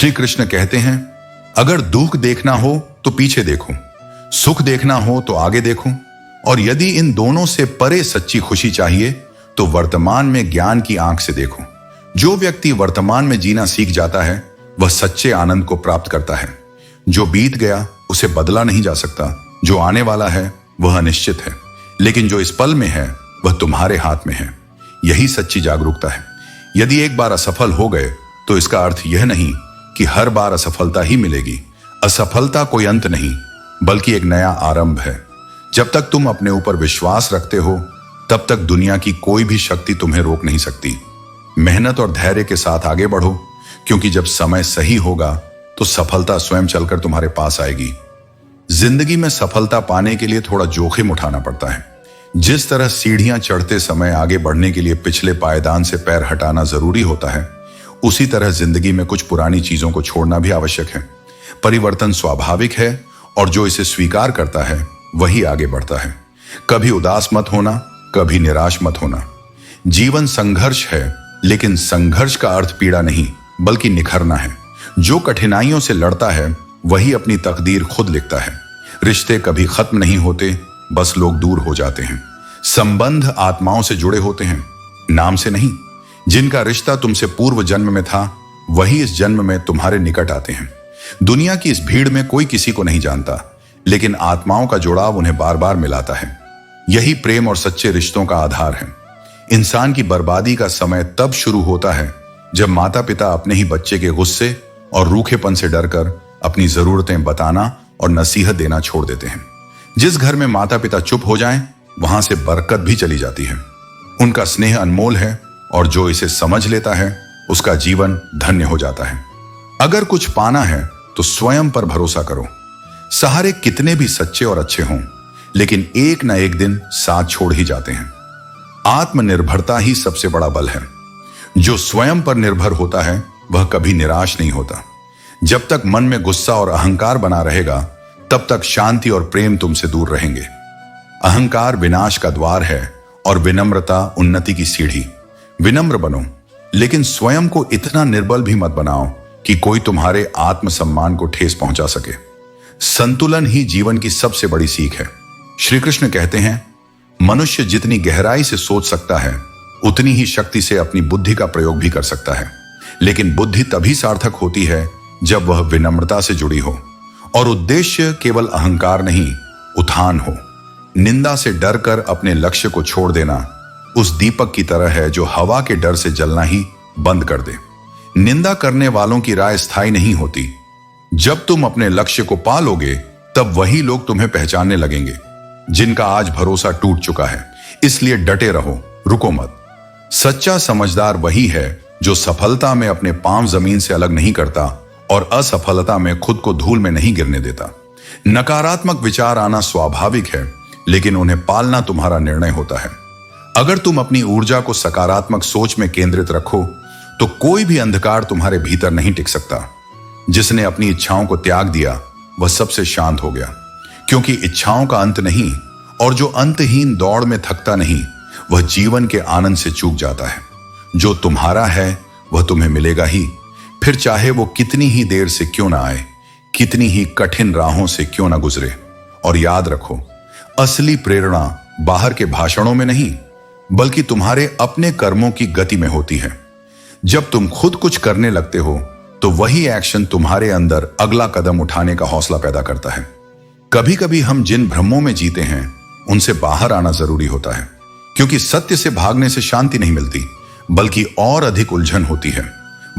श्री कृष्ण कहते हैं, अगर दुख देखना हो तो पीछे देखो, सुख देखना हो तो आगे देखो, और यदि इन दोनों से परे सच्ची खुशी चाहिए तो वर्तमान में ज्ञान की आंख से देखो। जो व्यक्ति वर्तमान में जीना सीख जाता है वह सच्चे आनंद को प्राप्त करता है। जो बीत गया उसे बदला नहीं जा सकता, जो आने वाला है वह अनिश्चित है, लेकिन जो इस पल में है वह तुम्हारे हाथ में है। यही सच्ची जागरूकता है। यदि एक बार असफल हो गए तो इसका अर्थ यह नहीं कि हर बार असफलता ही मिलेगी। असफलता कोई अंत नहीं, बल्कि एक नया आरंभ है। जब तक तुम अपने ऊपर विश्वास रखते हो तब तक दुनिया की कोई भी शक्ति तुम्हें रोक नहीं सकती। मेहनत और धैर्य के साथ आगे बढ़ो, क्योंकि जब समय सही होगा तो सफलता स्वयं चलकर तुम्हारे पास आएगी। जिंदगी में सफलता पाने के लिए थोड़ा जोखिम उठाना पड़ता है। जिस तरह सीढ़ियां चढ़ते समय आगे बढ़ने के लिए पिछले पायदान से पैर हटाना जरूरी होता है, उसी तरह जिंदगी में कुछ पुरानी चीजों को छोड़ना भी आवश्यक है। परिवर्तन स्वाभाविक है और जो इसे स्वीकार करता है वही आगे बढ़ता है। कभी उदास मत होना, कभी निराश मत होना। जीवन संघर्ष है, लेकिन संघर्ष का अर्थ पीड़ा नहीं बल्कि निखरना है। जो कठिनाइयों से लड़ता है वही अपनी तकदीर खुद लिखता है। रिश्ते कभी खत्म नहीं होते, बस लोग दूर हो जाते हैं। संबंध आत्माओं से जुड़े होते हैं, नाम से नहीं। जिनका रिश्ता तुमसे पूर्व जन्म में था वही इस जन्म में तुम्हारे निकट आते हैं। दुनिया की इस भीड़ में कोई किसी को नहीं जानता, लेकिन आत्माओं का जुड़ाव उन्हें बार बार मिलाता है। यही प्रेम और सच्चे रिश्तों का आधार है। इंसान की बर्बादी का समय तब शुरू होता है जब माता पिता अपने ही बच्चे के गुस्से और रूखेपन से डरकर अपनी जरूरतें बताना और नसीहत देना छोड़ देते हैं। जिस घर में माता पिता चुप हो जाएं, वहां से बरकत भी चली जाती है। उनका स्नेह अनमोल है और जो इसे समझ लेता है उसका जीवन धन्य हो जाता है। अगर कुछ पाना है तो स्वयं पर भरोसा करो। सहारे कितने भी सच्चे और अच्छे हों, लेकिन एक न एक दिन साथ छोड़ ही जाते हैं। आत्मनिर्भरता ही सबसे बड़ा बल है। जो स्वयं पर निर्भर होता है वह कभी निराश नहीं होता। जब तक मन में गुस्सा और अहंकार बना रहेगा तब तक शांति और प्रेम तुमसे दूर रहेंगे। अहंकार विनाश का द्वार है और विनम्रता उन्नति की सीढ़ी। विनम्र बनो, लेकिन स्वयं को इतना निर्बल भी मत बनाओ कि कोई तुम्हारे आत्मसम्मान को ठेस पहुंचा सके। संतुलन ही जीवन की सबसे बड़ी सीख है। श्री कृष्ण कहते हैं, मनुष्य जितनी गहराई से सोच सकता है उतनी ही शक्ति से अपनी बुद्धि का प्रयोग भी कर सकता है। लेकिन बुद्धि तभी सार्थक होती है जब वह विनम्रता से जुड़ी हो और उद्देश्य केवल अहंकार नहीं, उत्थान हो। निंदा से डरकर अपने लक्ष्य को छोड़ देना उस दीपक की तरह है जो हवा के डर से जलना ही बंद कर दे। निंदा करने वालों की राय स्थायी नहीं होती। जब तुम अपने लक्ष्य को पा लोगे तब वही लोग तुम्हें पहचानने लगेंगे जिनका आज भरोसा टूट चुका है। इसलिए डटे रहो, रुको मत। सच्चा समझदार वही है जो सफलता में अपने पांव जमीन से अलग नहीं करता और असफलता में खुद को धूल में नहीं गिरने देता। नकारात्मक विचार आना स्वाभाविक है, लेकिन उन्हें पालना तुम्हारा निर्णय होता है। अगर तुम अपनी ऊर्जा को सकारात्मक सोच में केंद्रित रखो तो कोई भी अंधकार तुम्हारे भीतर नहीं टिक सकता। जिसने अपनी इच्छाओं को त्याग दिया वह सबसे शांत हो गया, क्योंकि इच्छाओं का अंत नहीं, और जो अंतहीन दौड़ में थकता नहीं वह जीवन के आनंद से चूक जाता है। जो तुम्हारा है वह तुम्हें मिलेगा ही, फिर चाहे वो कितनी ही देर से क्यों ना आए, कितनी ही कठिन राहों से क्यों ना गुजरे। और याद रखो, असली प्रेरणा बाहर के भाषणों में नहीं बल्कि तुम्हारे अपने कर्मों की गति में होती है। जब तुम खुद कुछ करने लगते हो तो वही एक्शन तुम्हारे अंदर अगला कदम उठाने का हौसला पैदा करता है। कभी कभी हम जिन भ्रमों में जीते हैं उनसे बाहर आना जरूरी होता है, क्योंकि सत्य से भागने से शांति नहीं मिलती बल्कि और अधिक उलझन होती है।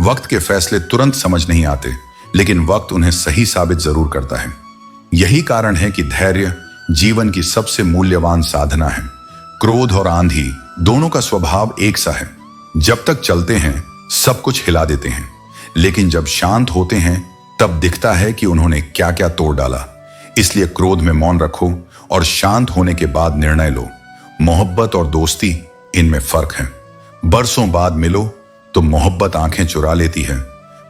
वक्त के फैसले तुरंत समझ नहीं आते, लेकिन वक्त उन्हें सही साबित जरूर करता है। यही कारण है कि धैर्य जीवन की सबसे मूल्यवान साधना है। क्रोध और आंधी दोनों का स्वभाव एक सा है। जब तक चलते हैं सब कुछ हिला देते हैं, लेकिन जब शांत होते हैं तब दिखता है कि उन्होंने क्या क्या तोड़ डाला। इसलिए क्रोध में मौन रखो और शांत होने के बाद निर्णय लो। मोहब्बत और दोस्ती, इनमें फर्क है। बरसों बाद मिलो तो मोहब्बत आंखें चुरा लेती है,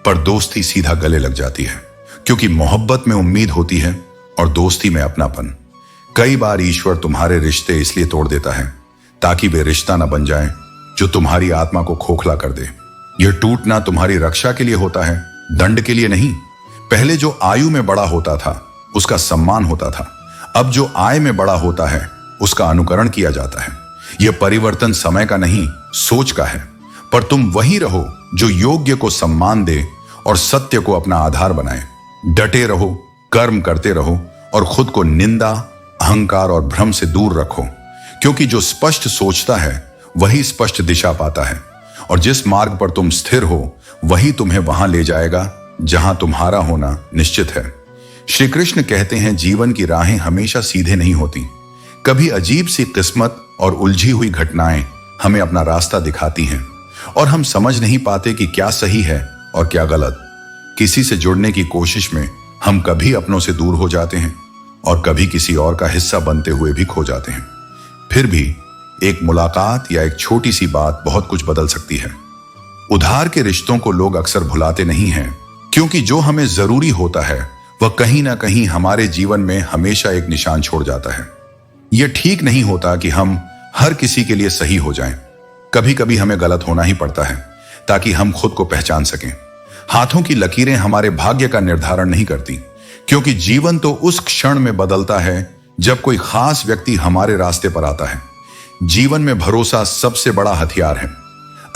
पर दोस्ती सीधा गले लग जाती है, क्योंकि मोहब्बत में उम्मीद होती है और दोस्ती में अपनापन। कई बार ईश्वर तुम्हारे रिश्ते इसलिए तोड़ देता है ताकि वे रिश्ता न बन जाए जो तुम्हारी आत्मा को खोखला कर दे। यह टूटना तुम्हारी रक्षा के लिए होता है, दंड के लिए नहीं। पहले जो आयु में बड़ा होता था उसका सम्मान होता था, अब जो आय में बड़ा होता है उसका अनुकरण किया जाता है। यह परिवर्तन समय का नहीं, सोच का है। पर तुम वही रहो जो योग्य को सम्मान दे और सत्य को अपना आधार बनाए। डटे रहो, कर्म करते रहो और खुद को निंदा, अहंकार और भ्रम से दूर रखो, क्योंकि जो स्पष्ट सोचता है वही स्पष्ट दिशा पाता है, और जिस मार्ग पर तुम स्थिर हो वही तुम्हें वहां ले जाएगा जहां तुम्हारा होना निश्चित है। श्री कृष्ण कहते हैं, जीवन की राहें हमेशा सीधे नहीं होती। कभी अजीब सी किस्मत और उलझी हुई घटनाएं हमें अपना रास्ता दिखाती हैं और हम समझ नहीं पाते कि क्या सही है और क्या गलत। किसी से जुड़ने की कोशिश में हम कभी अपनों से दूर हो जाते हैं और कभी किसी और का हिस्सा बनते हुए भी खो जाते हैं। फिर भी एक मुलाकात या एक छोटी सी बात बहुत कुछ बदल सकती है। उधार के रिश्तों को लोग अक्सर भुलाते नहीं हैं, क्योंकि जो हमें जरूरी होता है वह कहीं ना कहीं हमारे जीवन में हमेशा एक निशान छोड़ जाता है। यह ठीक नहीं होता कि हम हर किसी के लिए सही हो जाएं। कभी कभी हमें गलत होना ही पड़ता है ताकि हम खुद को पहचान सकें। हाथों की लकीरें हमारे भाग्य का निर्धारण नहीं करती, क्योंकि जीवन तो उस क्षण में बदलता है जब कोई खास व्यक्ति हमारे रास्ते पर आता है। जीवन में भरोसा सबसे बड़ा हथियार है।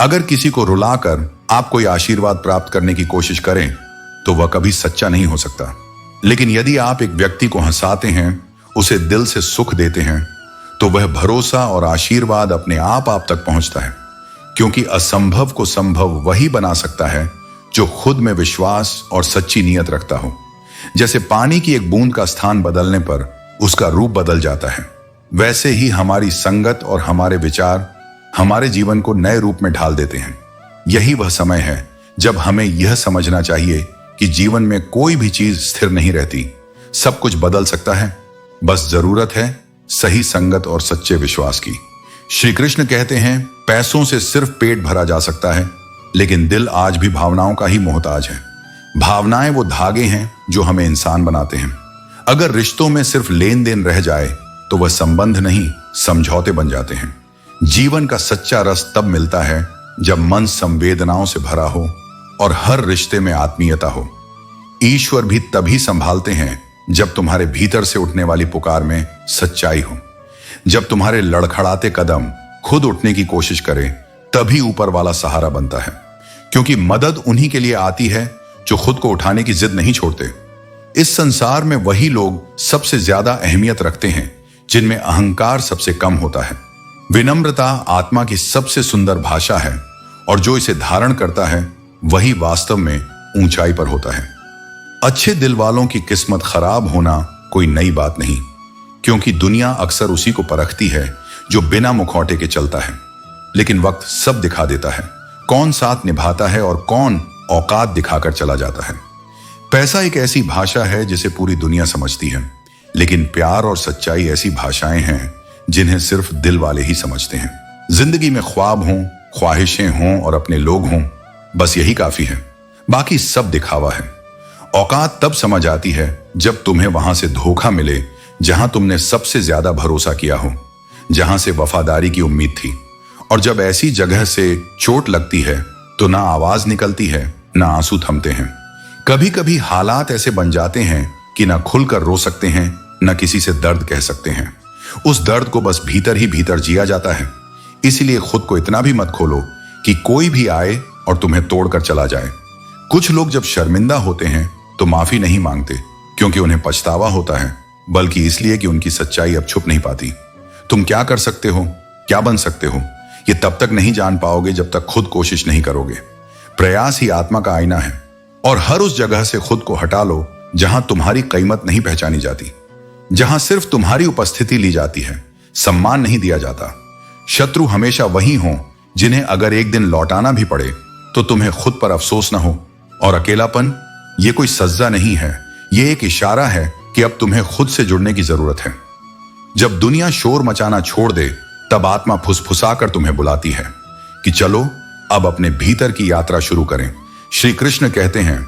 अगर किसी को रुलाकर आप कोई आशीर्वाद प्राप्त करने की कोशिश करें तो वह कभी सच्चा नहीं हो सकता। लेकिन यदि आप एक व्यक्ति को हंसाते हैं, उसे दिल से सुख देते हैं, तो वह भरोसा और आशीर्वाद अपने आप तक पहुंचता है, क्योंकि असंभव को संभव वही बना सकता है जो खुद में विश्वास और सच्ची नीयत रखता हो। जैसे पानी की एक बूंद का स्थान बदलने पर उसका रूप बदल जाता है, वैसे ही हमारी संगत और हमारे विचार हमारे जीवन को नए रूप में ढाल देते हैं। यही वह समय है जब हमें यह समझना चाहिए कि जीवन में कोई भी चीज स्थिर नहीं रहती, सब कुछ बदल सकता है। बस जरूरत है सही संगत और सच्चे विश्वास की। श्री कृष्ण कहते हैं, पैसों से सिर्फ पेट भरा जा सकता है, लेकिन दिल आज भी भावनाओं का ही मोहताज है। भावनाएं वो धागे हैं जो हमें इंसान बनाते हैं। अगर रिश्तों में सिर्फ लेन देन रह जाए तो वह संबंध नहीं, समझौते बन जाते हैं। जीवन का सच्चा रस तब मिलता है जब मन संवेदनाओं से भरा हो और हर रिश्ते में आत्मीयता हो। ईश्वर भी तभी संभालते हैं जब तुम्हारे भीतर से उठने वाली पुकार में सच्चाई हो। जब तुम्हारे लड़खड़ाते कदम खुद उठने की कोशिश करें, तभी ऊपर वाला सहारा बनता है, क्योंकि मदद उन्हीं के लिए आती है जो खुद को उठाने की जिद नहीं छोड़ते। इस संसार में वही लोग सबसे ज्यादा अहमियत रखते हैं जिनमें अहंकार सबसे कम होता है। विनम्रता आत्मा की सबसे सुंदर भाषा है, और जो इसे धारण करता है वही वास्तव में ऊंचाई पर होता है। अच्छे दिल वालों की किस्मत खराब होना कोई नई बात नहीं, क्योंकि दुनिया अक्सर उसी को परखती है जो बिना मुखौटे के चलता है। लेकिन वक्त सब दिखा देता है, कौन साथ निभाता है और कौन औकात दिखाकर चला जाता है। पैसा एक ऐसी भाषा है जिसे पूरी दुनिया समझती है, लेकिन प्यार और सच्चाई ऐसी भाषाएं हैं जिन्हें सिर्फ दिल वाले ही समझते हैं। जिंदगी में ख्वाब हों, ख्वाहिशें हों और अपने लोग हों, बस यही काफी है। बाकी सब दिखावा है। औकात तब समझ आती है जब तुम्हें वहां से धोखा मिले जहां तुमने सबसे ज्यादा भरोसा किया हो, जहां से वफादारी की उम्मीद थी। और जब ऐसी जगह से चोट लगती है तो ना आवाज निकलती है, ना आंसू थमते हैं। कभी कभी हालात ऐसे बन जाते हैं कि ना खुलकर रो सकते हैं, ना किसी से दर्द कह सकते हैं। उस दर्द को बस भीतर ही भीतर जिया जाता है। इसलिए खुद को इतना भी मत खोलो कि कोई भी आए और तुम्हें तोड़कर चला जाए। कुछ लोग जब शर्मिंदा होते हैं तो माफी नहीं मांगते, क्योंकि उन्हें पछतावा होता है, बल्कि इसलिए कि उनकी सच्चाई अब छुप नहीं पाती। तुम क्या कर सकते हो, क्या बन सकते हो, ये तब तक नहीं जान पाओगे जब तक खुद कोशिश नहीं करोगे। प्रयास ही आत्मा का आईना है, और हर उस जगह से खुद को हटा लो जहां तुम्हारी कीमत नहीं पहचानी जाती, जहां सिर्फ तुम्हारी उपस्थिति ली जाती है, सम्मान नहीं दिया जाता। शत्रु हमेशा वही हों जिन्हें अगर एक दिन लौटाना भी पड़े तो तुम्हें खुद पर अफसोस न हो। और अकेलापन ये कोई सज्जा नहीं है, ये एक इशारा है कि अब तुम्हें खुद से जुड़ने की जरूरत है। जब दुनिया शोर मचाना छोड़ दे, तब आत्मा फुसफुसाकर तुम्हें बुलाती है कि चलो अब अपने भीतर की यात्रा शुरू करें। श्री कृष्ण कहते हैं,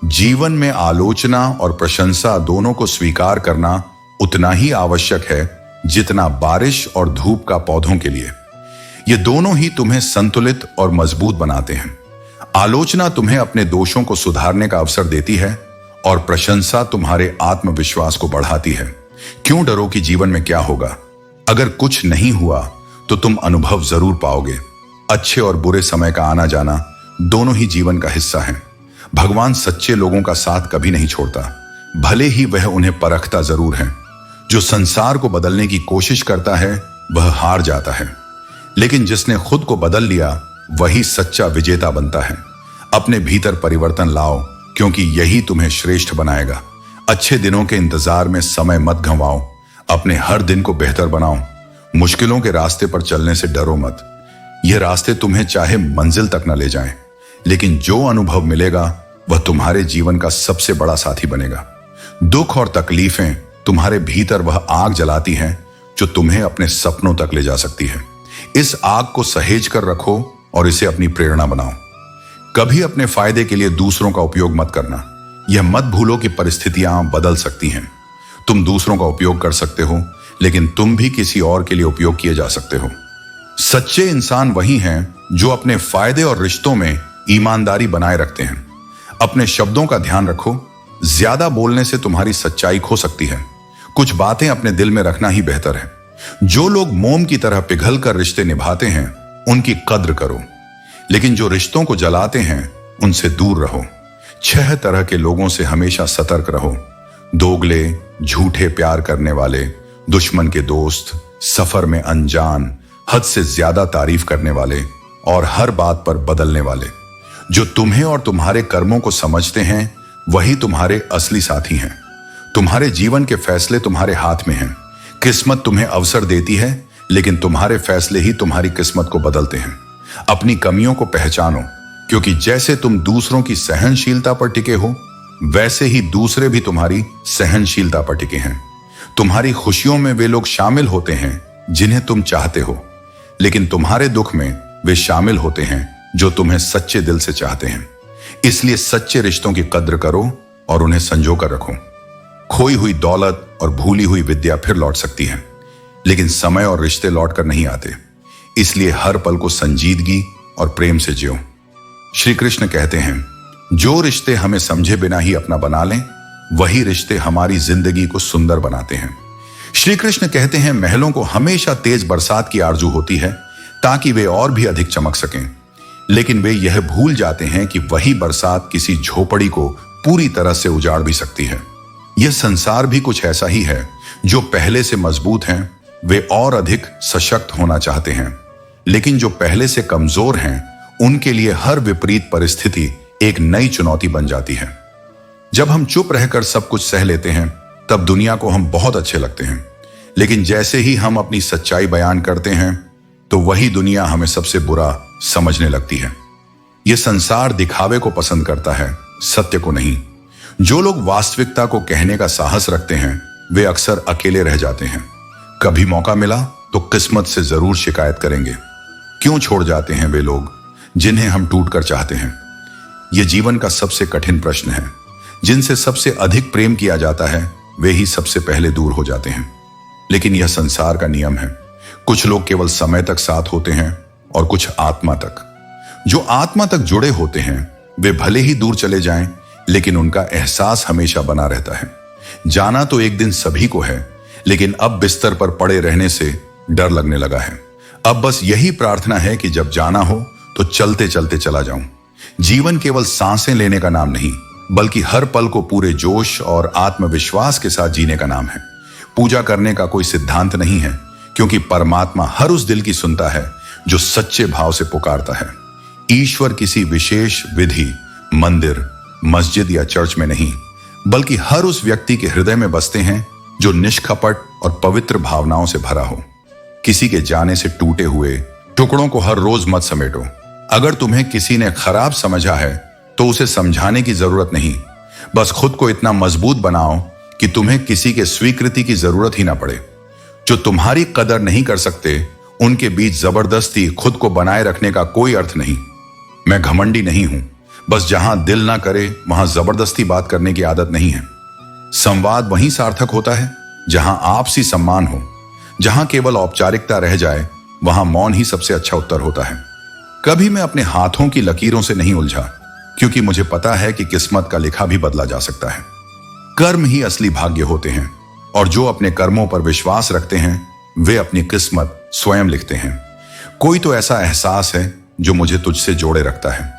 जीवन में आलोचना और प्रशंसा दोनों को स्वीकार करना उतना ही आवश्यक है जितना बारिश और धूप का पौधों के लिए। ये दोनों ही तुम्हें संतुलित और मजबूत बनाते हैं। आलोचना तुम्हें अपने दोषों को सुधारने का अवसर देती है और प्रशंसा तुम्हारे आत्मविश्वास को बढ़ाती है। क्यों डरो कि जीवन में क्या होगा? अगर कुछ नहीं हुआ तो तुम अनुभव जरूर पाओगे। अच्छे और बुरे समय का आना जाना दोनों ही जीवन का हिस्सा है। भगवान सच्चे लोगों का साथ कभी नहीं छोड़ता, भले ही वह उन्हें परखता जरूर है। जो संसार को बदलने की कोशिश करता है वह हार जाता है, लेकिन जिसने खुद को बदल लिया वही सच्चा विजेता बनता है। अपने भीतर परिवर्तन लाओ, क्योंकि यही तुम्हें श्रेष्ठ बनाएगा। अच्छे दिनों के इंतजार में समय मत गंवाओ, अपने हर दिन को बेहतर बनाओ। मुश्किलों के रास्ते पर चलने से डरो मत। यह रास्ते तुम्हें चाहे मंजिल तक न ले जाएं, लेकिन जो अनुभव मिलेगा वह तुम्हारे जीवन का सबसे बड़ा साथी बनेगा। दुख और तकलीफें तुम्हारे भीतर वह आग जलाती हैं जो तुम्हें अपने सपनों तक ले जा सकती है। इस आग को सहेज कर रखो और इसे अपनी प्रेरणा बनाओ। कभी अपने फायदे के लिए दूसरों का उपयोग मत करना। यह मत भूलो कि परिस्थितियां बदल सकती हैं। तुम दूसरों का उपयोग कर सकते हो, लेकिन तुम भी किसी और के लिए उपयोग किए जा सकते हो। सच्चे इंसान वही हैं जो अपने फायदे और रिश्तों में ईमानदारी बनाए रखते हैं। अपने शब्दों का ध्यान रखो। ज्यादा बोलने से तुम्हारी सच्चाई खो सकती है। कुछ बातें अपने दिल में रखना ही बेहतर है। जो लोग मोम की तरह पिघल कर रिश्ते निभाते हैं उनकी कद्र करो, लेकिन जो रिश्तों को जलाते हैं उनसे दूर रहो। 6 तरह के लोगों से हमेशा सतर्क रहो। दोगले, झूठे प्यार करने वाले, दुश्मन के दोस्त, सफर में अनजान, हद से ज्यादा तारीफ करने वाले और हर बात पर बदलने वाले। जो तुम्हें और तुम्हारे कर्मों को समझते हैं वही तुम्हारे असली साथी हैं। तुम्हारे जीवन के फैसले तुम्हारे हाथ में हैं। किस्मत तुम्हें अवसर देती है, लेकिन तुम्हारे फैसले ही तुम्हारी किस्मत को बदलते हैं। अपनी कमियों को पहचानो, क्योंकि जैसे तुम दूसरों की सहनशीलता पर टिके हो वैसे ही दूसरे भी तुम्हारी सहनशीलता पर टिके हैं। तुम्हारी खुशियों में वे लोग शामिल होते हैं जिन्हें तुम चाहते हो, लेकिन तुम्हारे दुख में वे शामिल होते हैं जो तुम्हें सच्चे दिल से चाहते हैं। इसलिए सच्चे रिश्तों की कद्र करो और उन्हें संजो कर रखो। खोई हुई दौलत और भूली हुई विद्या फिर लौट सकती है, लेकिन समय और रिश्ते लौट कर नहीं आते। इसलिए हर पल को संजीदगी और प्रेम से जियो। श्री कृष्ण कहते हैं, जो रिश्ते हमें समझे बिना ही अपना बना लें वही रिश्ते हमारी जिंदगी को सुंदर बनाते हैं। श्री कृष्ण कहते हैं, महलों को हमेशा तेज बरसात की आरजू होती है ताकि वे और भी अधिक चमक सकें, लेकिन वे यह भूल जाते हैं कि वही बरसात किसी झोपड़ी को पूरी तरह से उजाड़ भी सकती है। यह संसार भी कुछ ऐसा ही है। जो पहले से मजबूत हैं वे और अधिक सशक्त होना चाहते हैं, लेकिन जो पहले से कमजोर हैं उनके लिए हर विपरीत परिस्थिति एक नई चुनौती बन जाती है। जब हम चुप रहकर सब कुछ सह लेते हैं तब दुनिया को हम बहुत अच्छे लगते हैं, लेकिन जैसे ही हम अपनी सच्चाई बयान करते हैं तो वही दुनिया हमें सबसे बुरा समझने लगती है। यह संसार दिखावे को पसंद करता है, सत्य को नहीं। जो लोग वास्तविकता को कहने का साहस रखते हैं वे अक्सर अकेले रह जाते हैं। कभी मौका मिला तो किस्मत से जरूर शिकायत करेंगे। क्यों छोड़ जाते हैं वे लोग जिन्हें हम टूट कर चाहते हैं? यह जीवन का सबसे कठिन प्रश्न है। जिनसे सबसे अधिक प्रेम किया जाता है वे ही सबसे पहले दूर हो जाते हैं। लेकिन यह संसार का नियम है। कुछ लोग केवल समय तक साथ होते हैं और कुछ आत्मा तक। जो आत्मा तक जुड़े होते हैं वे भले ही दूर चले जाएं, लेकिन उनका एहसास हमेशा बना रहता है। जाना तो एक दिन सभी को है, लेकिन अब बिस्तर पर पड़े रहने से डर लगने लगा है। अब बस यही प्रार्थना है कि जब जाना हो तो चलते चलते चला जाऊं। जीवन केवल सांसें लेने का नाम नहीं, बल्कि हर पल को पूरे जोश और आत्मविश्वास के साथ जीने का नाम है। पूजा करने का कोई सिद्धांत नहीं है, क्योंकि परमात्मा हर उस दिल की सुनता है जो सच्चे भाव से पुकारता है। ईश्वर किसी विशेष विधि, मंदिर, मस्जिद या चर्च में नहीं, बल्कि हर उस व्यक्ति के हृदय में बसते हैं जो निष्कपट और पवित्र भावनाओं से भरा हो। किसी के जाने से टूटे हुए टुकड़ों को हर रोज मत समेटो। अगर तुम्हें किसी ने खराब समझा है तो उसे समझाने की जरूरत नहीं। बस खुद को इतना मजबूत बनाओ कि तुम्हें किसी के स्वीकृति की जरूरत ही ना पड़े। जो तुम्हारी कदर नहीं कर सकते उनके बीच जबरदस्ती खुद को बनाए रखने का कोई अर्थ नहीं। मैं घमंडी नहीं हूं, बस जहां दिल ना करे वहां जबरदस्ती बात करने की आदत नहीं है। संवाद वहीं सार्थक होता है जहां आपसी सम्मान हो। जहां केवल औपचारिकता रह जाए वहां मौन ही सबसे अच्छा उत्तर होता है। कभी मैं अपने हाथों की लकीरों से नहीं उलझा, क्योंकि मुझे पता है कि किस्मत का लिखा भी बदला जा सकता है। कर्म ही असली भाग्य होते हैं, और जो अपने कर्मों पर विश्वास रखते हैं वे अपनी किस्मत स्वयं लिखते हैं। कोई तो ऐसा एहसास है जो मुझे तुझसे जोड़े रखता है।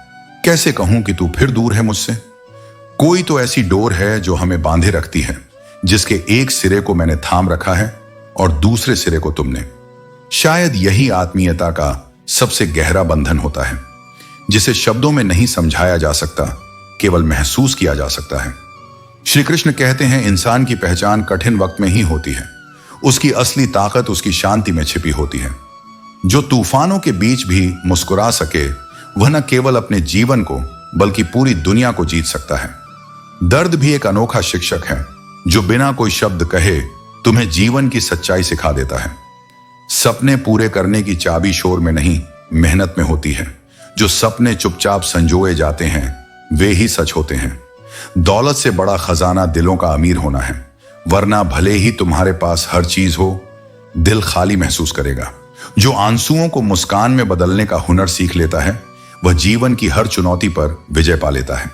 कैसे कहूं कि तू फिर दूर है मुझसे। कोई तो ऐसी डोर है जो हमें बांधे रखती है, जिसके एक सिरे को मैंने थाम रखा है और दूसरे सिरे को तुमने। शायद यही आत्मीयता का सबसे गहरा बंधन होता है, जिसे शब्दों में नहीं समझाया जा सकता, केवल महसूस किया जा सकता है। श्री कृष्ण कहते हैं, इंसान की पहचान कठिन वक्त में ही होती है। उसकी असली ताकत उसकी शांति में छिपी होती है। जो तूफानों के बीच भी मुस्कुरा सके, वह न केवल अपने जीवन को बल्कि पूरी दुनिया को जीत सकता है। दर्द भी एक अनोखा शिक्षक है, जो बिना कोई शब्द कहे तुम्हें जीवन की सच्चाई सिखा देता है। सपने पूरे करने की चाबी शोर में नहीं, मेहनत में होती है। जो सपने चुपचाप संजोए जाते हैं वे ही सच होते हैं। दौलत से बड़ा खजाना दिलों का अमीर होना है, वरना भले ही तुम्हारे पास हर चीज हो, दिल खाली महसूस करेगा। जो आंसुओं को मुस्कान में बदलने का हुनर सीख लेता है, वह जीवन की हर चुनौती पर विजय पा लेता है।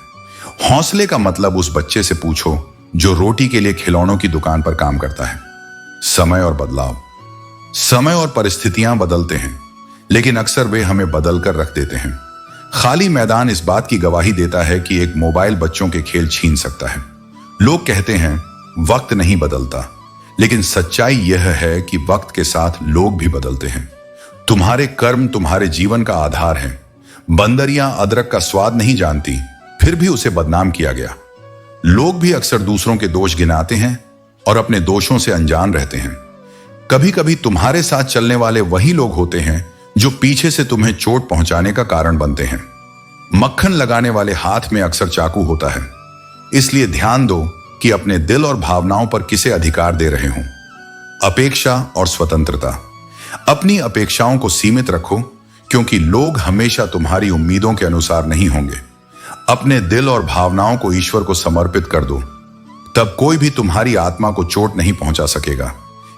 हौसले का मतलब उस बच्चे से पूछो जो रोटी के लिए खिलौनों की दुकान पर काम करता है। समय और बदलाव, समय और परिस्थितियां बदलते हैं, लेकिन अक्सर वे हमें बदल कर रख देते हैं। खाली मैदान इस बात की गवाही देता है कि एक मोबाइल बच्चों के खेल छीन सकता है। लोग कहते हैं वक्त नहीं बदलता, लेकिन सच्चाई यह है कि वक्त के साथ लोग भी बदलते हैं। तुम्हारे कर्म तुम्हारे जीवन का आधार है। बंदरियां अदरक का स्वाद नहीं जानती, फिर भी उसे बदनाम किया गया। लोग भी अक्सर दूसरों के दोष गिनाते हैं और अपने दोषों से अनजान रहते हैं। कभी कभी तुम्हारे साथ चलने वाले वही लोग होते हैं जो पीछे से तुम्हें चोट पहुंचाने का कारण बनते हैं। मक्खन लगाने वाले हाथ में अक्सर चाकू होता है, इसलिए ध्यान दो कि अपने दिल और भावनाओं पर किसे अधिकार दे रहे हो। अपेक्षा और स्वतंत्रता, अपनी अपेक्षाओं को सीमित रखो, क्योंकि लोग हमेशा तुम्हारी उम्मीदों के अनुसार नहीं होंगे। अपने दिल और भावनाओं को ईश्वर को समर्पित कर दो, तब कोई भी तुम्हारी आत्मा को चोट नहीं पहुंचा सकेगा।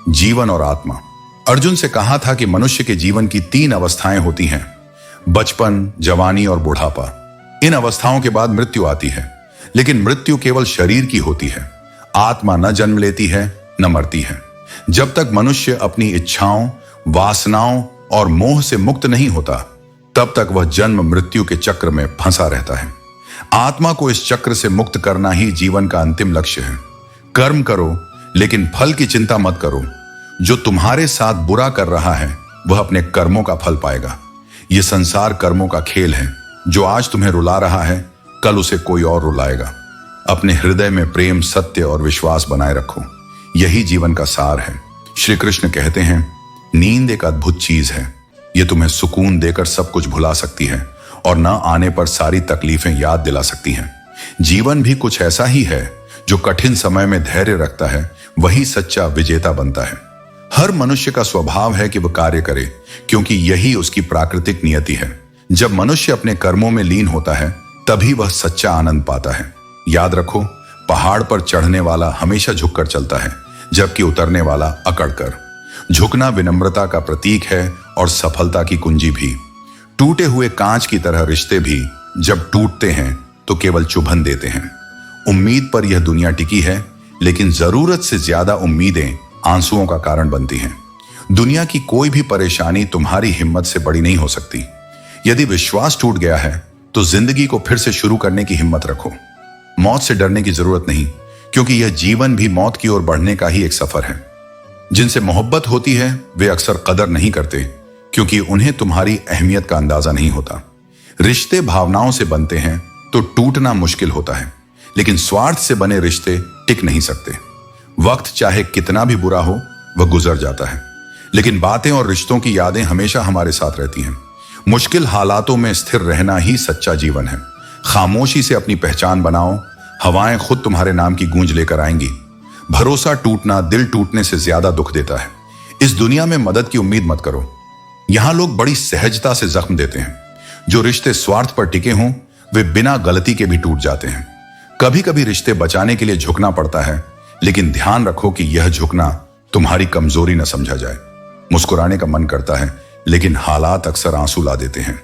जीवन और आत्मा, अर्जुन से कहा था कि मनुष्य के जीवन की 3 अवस्थाएं होती हैं, बचपन, जवानी और बुढ़ापा। इन अवस्थाओं के बाद मृत्यु आती है, लेकिन मृत्यु केवल शरीर की होती है। आत्मा न जन्म लेती है न मरती है। जब तक मनुष्य अपनी इच्छाओं, वासनाओं और मोह से मुक्त नहीं होता, तब तक वह जन्म मृत्यु के चक्र में फंसा रहता है। आत्मा को इस चक्र से मुक्त करना ही जीवन का अंतिम लक्ष्य है। कर्म करो, लेकिन फल की चिंता मत करो। जो तुम्हारे साथ बुरा कर रहा है, वह अपने कर्मों का फल पाएगा। यह संसार कर्मों का खेल है। जो आज तुम्हें रुला रहा है, कल उसे कोई और रुलाएगा। अपने हृदय में प्रेम, सत्य और विश्वास बनाए रखो। यही जीवन का सार है। श्री कृष्ण कहते हैं, नींद एक अद्भुत चीज है। यह तुम्हें सुकून देकर सब कुछ भुला सकती है और न आने पर सारी तकलीफें याद दिला सकती हैं। जीवन भी कुछ ऐसा ही है। जो कठिन समय में धैर्य रखता है, वही सच्चा विजेता बनता है। हर मनुष्य का स्वभाव है कि वह कार्य करे, क्योंकि यही उसकी प्राकृतिक नियति है। जब मनुष्य अपने कर्मों में लीन होता है, तभी वह सच्चा आनंद पाता है। याद रखो, पहाड़ पर चढ़ने वाला हमेशा झुककर चलता है, जबकि उतरने वाला अकड़कर। झुकना विनम्रता का प्रतीक है और सफलता की कुंजी भी। टूटे हुए कांच की तरह रिश्ते भी जब टूटते हैं तो केवल चुभन देते हैं। उम्मीद पर यह दुनिया टिकी है, लेकिन जरूरत से ज्यादा उम्मीदें आंसुओं का कारण बनती हैं। दुनिया की कोई भी परेशानी तुम्हारी हिम्मत से बड़ी नहीं हो सकती। यदि विश्वास टूट गया है, तो जिंदगी को फिर से शुरू करने की हिम्मत रखो। मौत से डरने की जरूरत नहीं, क्योंकि यह जीवन भी मौत की ओर बढ़ने का ही एक सफर है। जिनसे मोहब्बत होती है, वे अक्सर कदर नहीं करते, क्योंकि उन्हें तुम्हारी अहमियत का अंदाजा नहीं होता। रिश्ते भावनाओं से बनते हैं तो टूटना मुश्किल होता है, लेकिन स्वार्थ से बने रिश्ते टिक नहीं सकते। वक्त चाहे कितना भी बुरा हो, वह गुजर जाता है, लेकिन बातें और रिश्तों की यादें हमेशा हमारे साथ रहती हैं। मुश्किल हालातों में स्थिर रहना ही सच्चा जीवन है। खामोशी से अपनी पहचान बनाओ, हवाएं खुद तुम्हारे नाम की गूंज लेकर आएंगी। भरोसा टूटना दिल टूटने से ज्यादा दुख देता है। इस दुनिया में मदद की उम्मीद मत करो। यहां लोग बड़ी सहजता से जख्म देते हैं। जो रिश्ते स्वार्थ पर टिके हों, वे बिना गलती के भी टूट जाते हैं। कभी कभी रिश्ते बचाने के लिए झुकना पड़ता है, लेकिन ध्यान रखो कि यह झुकना तुम्हारी कमजोरी न समझा जाए। मुस्कुराने का मन करता है, लेकिन हालात अक्सर आंसू ला देते हैं।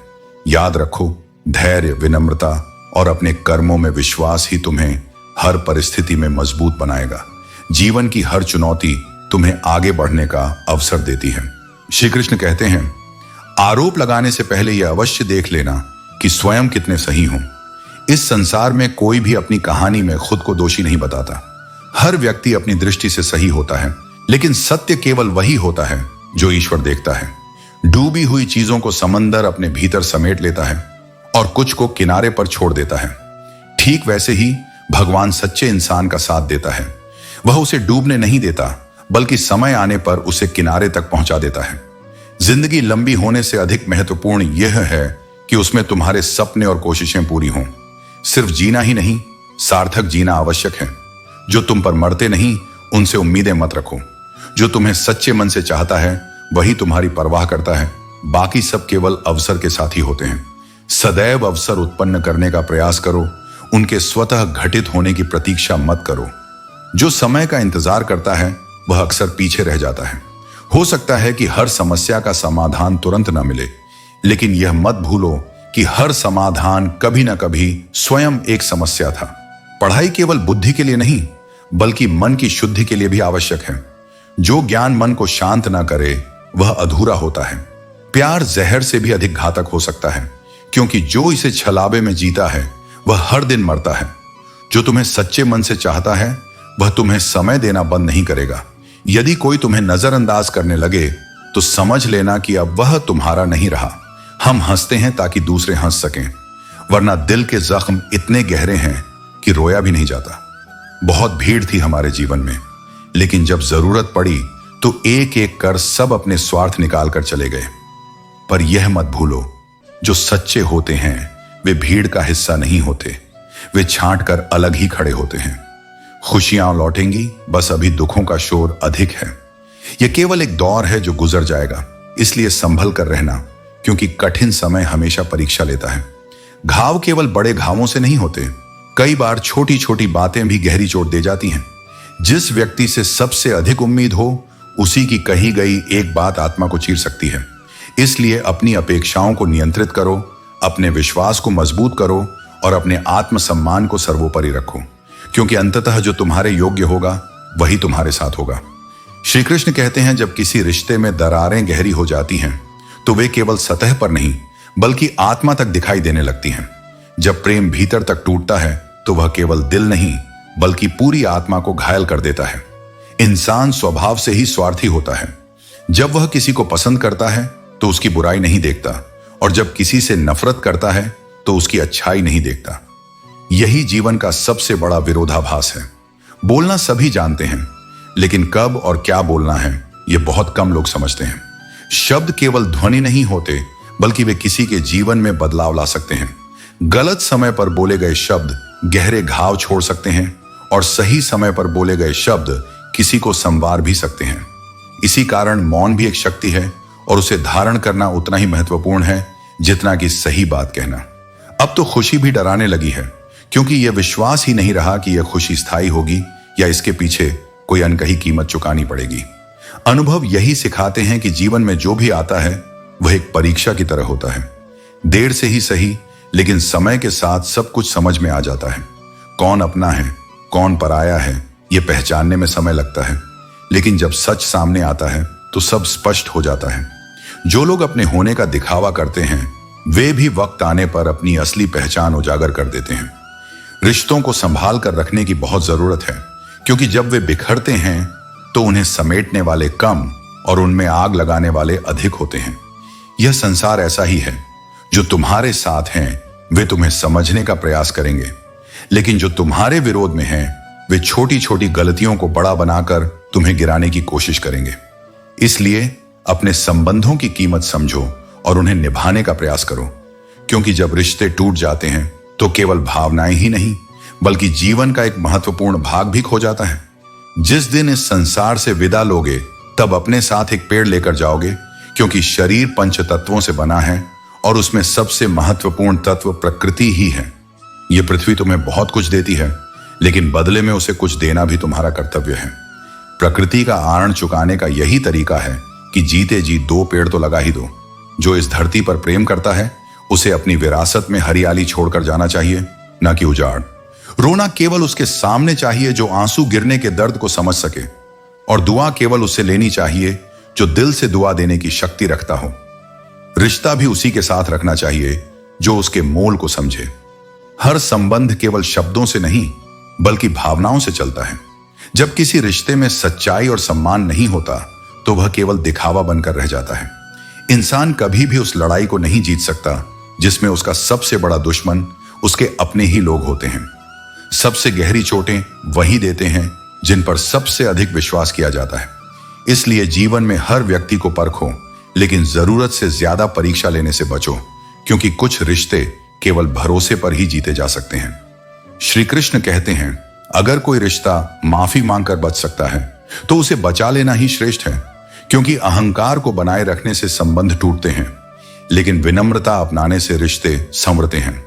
याद रखो, धैर्य, विनम्रता और अपने कर्मों में विश्वास ही तुम्हें हर परिस्थिति में मजबूत बनाएगा। जीवन की हर चुनौती तुम्हें आगे बढ़ने का अवसर देती है। श्री कृष्ण कहते हैं, आरोप लगाने से पहले यह अवश्य देख लेना कि स्वयं कितने सही हो। इस संसार में कोई भी अपनी कहानी में खुद को दोषी नहीं बताता। हर व्यक्ति अपनी दृष्टि से सही होता है, लेकिन सत्य केवल वही होता है जो ईश्वर देखता है। डूबी हुई चीजों को समंदर अपने भीतर समेट लेता है और कुछ को किनारे पर छोड़ देता है। ठीक वैसे ही भगवान सच्चे इंसान का साथ देता है। वह उसे डूबने नहीं देता, बल्कि समय आने पर उसे किनारे तक पहुंचा देता है। जिंदगी लंबी होने से अधिक महत्वपूर्ण यह है कि उसमें तुम्हारे सपने और कोशिशें पूरी हों। सिर्फ जीना ही नहीं, सार्थक जीना आवश्यक है। जो तुम पर मरते नहीं, उनसे उम्मीदें मत रखो। जो तुम्हें सच्चे मन से चाहता है वही तुम्हारी परवाह करता है। बाकी सब केवल अवसर के साथी होते हैं। सदैव अवसर उत्पन्न करने का प्रयास करो, उनके स्वतः घटित होने की प्रतीक्षा मत करो। जो समय का इंतजार करता है वह अक्सर पीछे रह जाता है। हो सकता है कि हर समस्या का समाधान तुरंत न मिले, लेकिन यह मत भूलो कि हर समाधान कभी न कभी स्वयं एक समस्या था। पढ़ाई केवल बुद्धि के लिए नहीं, बल्कि मन की शुद्धि के लिए भी आवश्यक है। जो ज्ञान मन को शांत ना करे वह अधूरा होता है। प्यार जहर से भी अधिक घातक हो सकता है, क्योंकि जो इसे छलावे में जीता है वह हर दिन मरता है। जो तुम्हें सच्चे मन से चाहता है वह तुम्हें समय देना बंद नहीं करेगा। यदि कोई तुम्हें नजरअंदाज करने लगे तो समझ लेना कि अब वह तुम्हारा नहीं रहा। हम हंसते हैं ताकि दूसरे हंस सकें, वरना दिल के जख्म इतने गहरे हैं कि रोया भी नहीं जाता। बहुत भीड़ थी हमारे जीवन में, लेकिन जब जरूरत पड़ी तो एक एक कर सब अपने स्वार्थ निकाल कर चले गए। पर यह मत भूलो, जो सच्चे होते हैं वे भीड़ का हिस्सा नहीं होते। वे छांट कर अलग ही खड़े होते हैं। खुशियां लौटेंगी, बस अभी दुखों का शोर अधिक है। यह केवल एक दौर है जो गुजर जाएगा, इसलिए संभल कर रहना, क्योंकि कठिन समय हमेशा परीक्षा लेता है। घाव केवल बड़े घावों से नहीं होते, कई बार छोटी छोटी बातें भी गहरी चोट दे जाती हैं। जिस व्यक्ति से सबसे अधिक उम्मीद हो, उसी की कही गई एक बात आत्मा को चीर सकती है। इसलिए अपनी अपेक्षाओं को नियंत्रित करो, अपने विश्वास को मजबूत करो और अपने आत्मसम्मान को सर्वोपरि रखो, क्योंकि अंततः जो तुम्हारे योग्य होगा वही तुम्हारे साथ होगा। श्री कृष्ण कहते हैं, जब किसी रिश्ते में दरारें गहरी हो जाती हैं तो वे केवल सतह पर नहीं बल्कि आत्मा तक दिखाई देने लगती हैं। जब प्रेम भीतर तक टूटता है तो वह केवल दिल नहीं बल्कि पूरी आत्मा को घायल कर देता है। इंसान स्वभाव से ही स्वार्थी होता है। जब वह किसी को पसंद करता है तो उसकी बुराई नहीं देखता, और जब किसी से नफरत करता है तो उसकी अच्छाई नहीं देखता। यही जीवन का सबसे बड़ा विरोधाभास है। बोलना सभी जानते हैं, लेकिन कब और क्या बोलना है यह बहुत कम लोग समझते हैं। शब्द केवल ध्वनि नहीं होते, बल्कि वे किसी के जीवन में बदलाव ला सकते हैं। गलत समय पर बोले गए शब्द गहरे घाव छोड़ सकते हैं, और सही समय पर बोले गए शब्द किसी को संवार भी सकते हैं। इसी कारण मौन भी एक शक्ति है, और उसे धारण करना उतना ही महत्वपूर्ण है जितना कि सही बात कहना। अब तो खुशी भी डराने लगी है, क्योंकि यह विश्वास ही नहीं रहा कि यह खुशी स्थायी होगी या इसके पीछे कोई अनकही कीमत चुकानी पड़ेगी। अनुभव यही सिखाते हैं कि जीवन में जो भी आता है वह एक परीक्षा की तरह होता है। देर से ही सही, लेकिन समय के साथ सब कुछ समझ में आ जाता है। कौन अपना है, कौन पराया है, यह पहचानने में समय लगता है, लेकिन जब सच सामने आता है तो सब स्पष्ट हो जाता है। जो लोग अपने होने का दिखावा करते हैं वे भी वक्त आने पर अपनी असली पहचान उजागर कर देते हैं। रिश्तों को संभाल कर रखने की बहुत जरूरत है, क्योंकि जब वे बिखरते हैं तो उन्हें समेटने वाले कम और उनमें आग लगाने वाले अधिक होते हैं। यह संसार ऐसा ही है। जो तुम्हारे साथ हैं वे तुम्हें समझने का प्रयास करेंगे, लेकिन जो तुम्हारे विरोध में हैं वे छोटी छोटी गलतियों को बड़ा बनाकर तुम्हें गिराने की कोशिश करेंगे। इसलिए अपने संबंधों की कीमत समझो और उन्हें निभाने का प्रयास करो, क्योंकि जब रिश्ते टूट जाते हैं तो केवल भावनाएं ही नहीं बल्कि जीवन का एक महत्वपूर्ण भाग भी खो जाता है। जिस दिन इस संसार से विदा लोगे तब अपने साथ एक पेड़ लेकर जाओगे, क्योंकि शरीर पंच तत्वों से बना है और उसमें सबसे महत्वपूर्ण तत्व प्रकृति ही है। यह पृथ्वी तुम्हें बहुत कुछ देती है, लेकिन बदले में उसे कुछ देना भी तुम्हारा कर्तव्य है। प्रकृति का आरण चुकाने का यही तरीका है कि जीते जी 2 पेड़ तो लगा ही दो। जो इस धरती पर प्रेम करता है उसे अपनी विरासत में हरियाली छोड़कर जाना चाहिए, न कि उजाड़। रोना केवल उसके सामने चाहिए जो आंसू गिरने के दर्द को समझ सके, और दुआ केवल उससे लेनी चाहिए जो दिल से दुआ देने की शक्ति रखता हो। रिश्ता भी उसी के साथ रखना चाहिए जो उसके मोल को समझे। हर संबंध केवल शब्दों से नहीं बल्कि भावनाओं से चलता है। जब किसी रिश्ते में सच्चाई और सम्मान नहीं होता तो वह केवल दिखावा बनकर रह जाता है। इंसान कभी भी उस लड़ाई को नहीं जीत सकता जिसमें उसका सबसे बड़ा दुश्मन उसके अपने ही लोग होते हैं। सबसे गहरी चोटें वही देते हैं जिन पर सबसे अधिक विश्वास किया जाता है। इसलिए जीवन में हर व्यक्ति को परखो, लेकिन जरूरत से ज्यादा परीक्षा लेने से बचो, क्योंकि कुछ रिश्ते केवल भरोसे पर ही जीते जा सकते हैं। श्री कृष्ण कहते हैं, अगर कोई रिश्ता माफी मांगकर बच सकता है तो उसे बचा लेना ही श्रेष्ठ है, क्योंकि अहंकार को बनाए रखने से संबंध टूटते हैं, लेकिन विनम्रता अपनाने से रिश्ते संवरते हैं।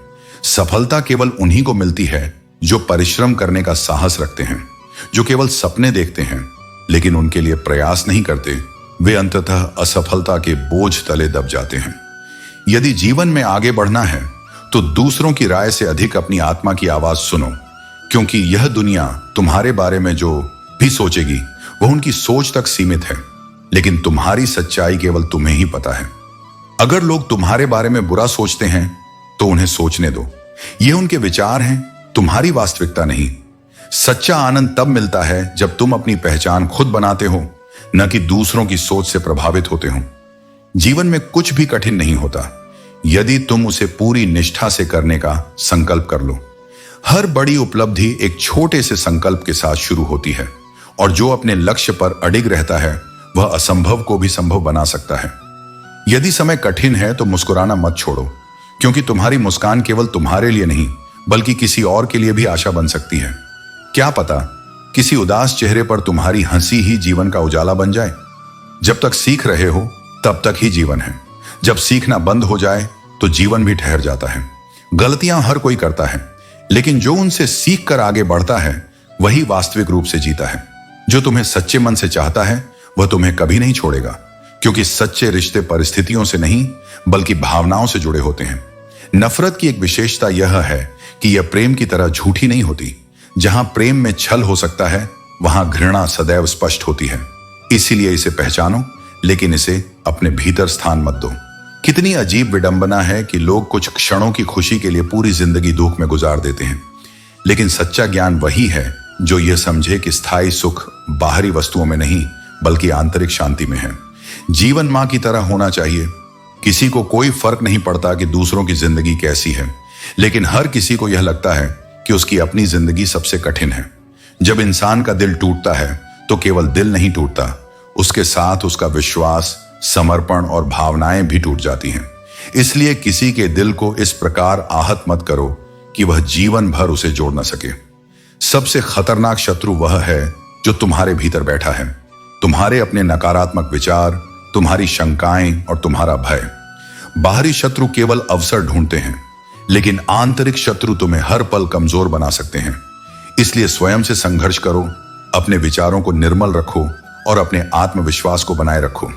सफलता केवल उन्हीं को मिलती है जो परिश्रम करने का साहस रखते हैं, जो केवल सपने देखते हैं लेकिन उनके लिए प्रयास नहीं करते। वे अंततः असफलता के बोझ तले दब जाते हैं। यदि जीवन में आगे बढ़ना है तो दूसरों की राय से अधिक अपनी आत्मा की आवाज सुनो, क्योंकि यह दुनिया तुम्हारे बारे में जो भी सोचेगी वह उनकी सोच तक सीमित है, लेकिन तुम्हारी सच्चाई केवल तुम्हें ही पता है। अगर लोग तुम्हारे बारे में बुरा सोचते हैं तो उन्हें सोचने दो। ये उनके विचार हैं, तुम्हारी वास्तविकता नहीं। सच्चा आनंद तब मिलता है जब तुम अपनी पहचान खुद बनाते हो, न कि दूसरों की सोच से प्रभावित होते हो। जीवन में कुछ भी कठिन नहीं होता यदि तुम उसे पूरी निष्ठा से करने का संकल्प कर लो। हर बड़ी उपलब्धि एक छोटे से संकल्प के साथ शुरू होती है, और जो अपने लक्ष्य पर अडिग रहता है वह असंभव को भी संभव बना सकता है। यदि समय कठिन है तो मुस्कुराना मत छोड़ो, क्योंकि तुम्हारी मुस्कान केवल तुम्हारे लिए नहीं बल्कि किसी और के लिए भी आशा बन सकती है। क्या पता किसी उदास चेहरे पर तुम्हारी हंसी ही जीवन का उजाला बन जाए। जब तक सीख रहे हो तब तक ही जीवन है। जब सीखना बंद हो जाए तो जीवन भी ठहर जाता है। गलतियां हर कोई करता है, लेकिन जो उनसे सीख कर आगे बढ़ता है वही वास्तविक रूप से जीता है। जो तुम्हें सच्चे मन से चाहता है वह तुम्हें कभी नहीं छोड़ेगा, क्योंकि सच्चे रिश्ते परिस्थितियों से नहीं बल्कि भावनाओं से जुड़े होते हैं। नफरत की एक विशेषता यह है कि यह प्रेम की तरह झूठी नहीं होती। जहां प्रेम में छल हो सकता है वहां घृणा सदैव स्पष्ट होती है। इसीलिए इसे पहचानो, लेकिन इसे अपने भीतर स्थान मत दो। कितनी अजीब विडंबना है कि लोग कुछ क्षणों की खुशी के लिए पूरी जिंदगी दुख में गुजार देते हैं, लेकिन सच्चा ज्ञान वही है जो यह समझे कि स्थायी सुख बाहरी वस्तुओं में नहीं बल्कि आंतरिक शांति में है। जीवन मां की तरह होना चाहिए। किसी को कोई फर्क नहीं पड़ता कि दूसरों की जिंदगी कैसी है, लेकिन हर किसी को यह लगता है कि उसकी अपनी जिंदगी सबसे कठिन है। जब इंसान का दिल टूटता है तो केवल दिल नहीं टूटता, उसके साथ उसका विश्वास, समर्पण और भावनाएं भी टूट जाती हैं। इसलिए किसी के दिल को इस प्रकार आहत मत करो कि वह जीवन भर उसे जोड़ न सके। सबसे खतरनाक शत्रु वह है जो तुम्हारे भीतर बैठा है। तुम्हारे अपने नकारात्मक विचार, तुम्हारी शंकाएं और तुम्हारा भय। बाहरी शत्रु केवल अवसर ढूंढते हैं, लेकिन आंतरिक शत्रु तुम्हें हर पल कमजोर बना सकते हैं। इसलिए स्वयं से संघर्ष करो, अपने विचारों को निर्मल रखो और अपने आत्मविश्वास को बनाए रखो।